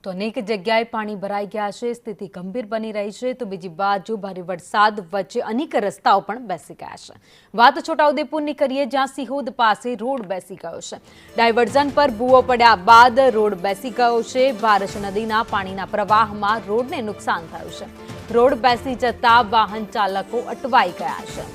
તો અનેક જગ્યાએ પાણી ભરાઈ ગયા છે, સ્થિતિ ગંભીર બની રહી છે। તો બીજી બાજુ ભારે વરસાદ વચ્ચે અનેક રસ્તાઓ પણ બેસી ગયા છે। વાત છોટાઉદેપુરની કરીએ, જ્યાં સિહોદ પાસે રોડ બેસી ગયો છે। ડાયવર્ઝન પર ભૂવો પડ્યા બાદ રોડ બેસી ગયો છે। ભારત નદીના પાણીના પ્રવાહમાં રોડને નુકસાન થયું છે। રોડ બેસી જતા વાહન ચાલકો અટવાઈ ગયા છે।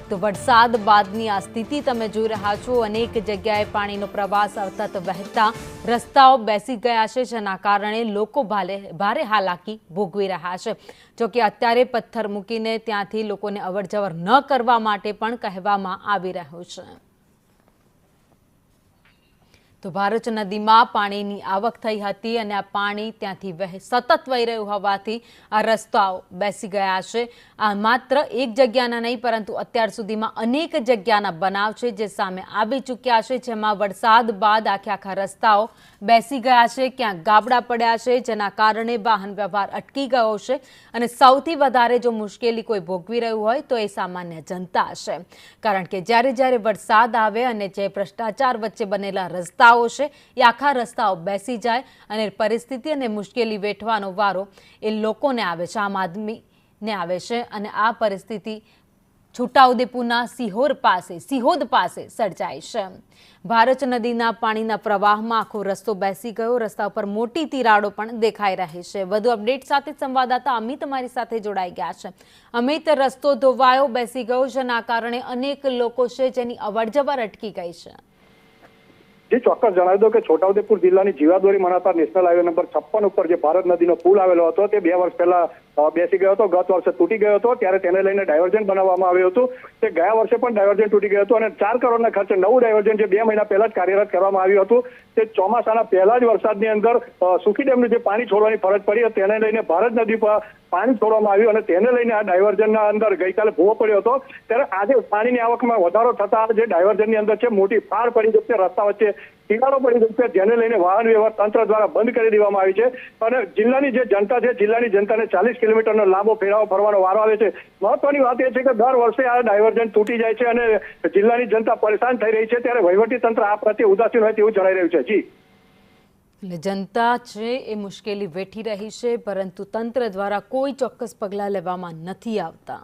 તો વરસાદ બાદની આ સ્થિતિ તમે જોઈ રહ્યા છો। અનેક જગ્યાએ પાણીનો પ્રવાહ સતત વહેતા રસ્તાઓ બેસી ગયા છે, જેના કારણે લોકો ભારે હાલાકી ભોગવી રહ્યા છે। જોકે અત્યારે પથ્થર મૂકીને ત્યાંથી લોકોને અવરજવર ન કરવા માટે પણ કહેવામાં આવી રહ્યું છે। તો ભારત નદીમાં પાણીની આવક થઈ હતી અને આ પાણી ત્યાંથી સતત વહી રહ્યું હોવાથી આ રસ્તાઓ બેસી ગયા છે। આ માત્ર એક જગ્યાના નહીં, પરંતુ અત્યાર સુધીમાં અનેક જગ્યાના બનાવ છે જે સામે આવી ચૂક્યા છે, જેમાં વરસાદ બાદ આખા રસ્તાઓ બેસી ગયા છે, ક્યાંક ગાબડા પડ્યા છે, જેના કારણે વાહન વ્યવહાર અટકી ગયો છે। અને સૌથી વધારે જો મુશ્કેલી કોઈ ભોગવી રહ્યું હોય તો એ સામાન્ય જનતા છે, કારણ કે જ્યારે વરસાદ આવે અને જે ભ્રષ્ટાચાર વચ્ચે બનેલા રસ્તા છે એ આખા રસ્તાઓ બેસી જાય અને પરિસ્થિતિ અને મુશ્કેલી વેઠવાનો વારો એ લોકોને આવે છે, આમ આદમીને આવે છે। અને આ પરિસ્થિતિ છોટાઉદેપુરના સિહોદ પાસે સર્જાઈ છે। ભારત નદીના પાણીના પ્રવાહમાં આખો રસ્તો બેસી ગયો। રસ્તા પર મોટી તિરાડો પણ દેખાઈ રહી છે। વધુ અપડેટ સાથે સંવાદદાતા અમિત અમારી સાથે જોડાઈ ગયા છે। અમિત, રસ્તો ધોવાયો, બેસી ગયો, જેના કારણે અનેક લોકો છે જેની અવરજવર અટકી ગઈ છે। જે ચોક્કસ જણાવી દો કે છોટાઉદેપુર જિલ્લાની જીવાદોરી મનાતા નેશનલ હાઈવે નંબર 56 ઉપર જે ભારત નદીનો પુલ આવેલો હતો તે 2 વર્ષ પહેલા બેસી ગયો હતો। ગત વર્ષે તૂટી ગયો હતો, ત્યારે તેને લઈને ડાયવર્ઝન બનાવવામાં આવ્યું હતું। તે ગયા વર્ષે પણ ડાયવર્ઝન તૂટી ગયું હતું અને 4 કરોડના ખર્ચે નવું ડાયવર્ઝન જે 2 મહિના પહેલા જ કાર્યરત કરવામાં આવ્યું હતું। તે ચોમાસાના પહેલા જ વરસાદની અંદર સુખી ડેમનું જે પાણી છોડવાની ફરજ પડી હતી, તેને લઈને ભારત નદી પર પાણી છોડવામાં આવ્યું અને તેને લઈને આ ડાયવર્ઝનના અંદર ગઈકાલે ભૂવો પડ્યો હતો। ત્યારે આજે પાણીની આવકમાં વધારો થતા જે ડાયવર્ઝનની અંદર છે મોટી ફાળ પડી જશે, રસ્તા વચ્ચે તિરાડો પડી જશે, જેને લઈને વાહન વ્યવહાર તંત્ર દ્વારા બંધ કરી દેવામાં આવી છે। અને જિલ્લાની જે જનતા છે, જિલ્લાની જનતાને 40 કિલોમીટરનો લાંબો ફેરાવો ફરવાનો વારો આવે છે। મહત્વની વાત એ છે કે દર વર્ષે આ ડાયવર્ઝન તૂટી જાય છે અને જિલ્લાની જનતા પરેશાન થઈ રહી છે, ત્યારે વહીવટી તંત્ર આ પ્રત્યે ઉદાસીન હોય તેવું જણાઈ રહ્યું છે। જી, એટલે જનતા છે એ મુશ્કેલી વેઠી રહી છે, પરંતુ તંત્ર દ્વારા કોઈ ચોક્કસ પગલાં લેવામાં નથી આવતા।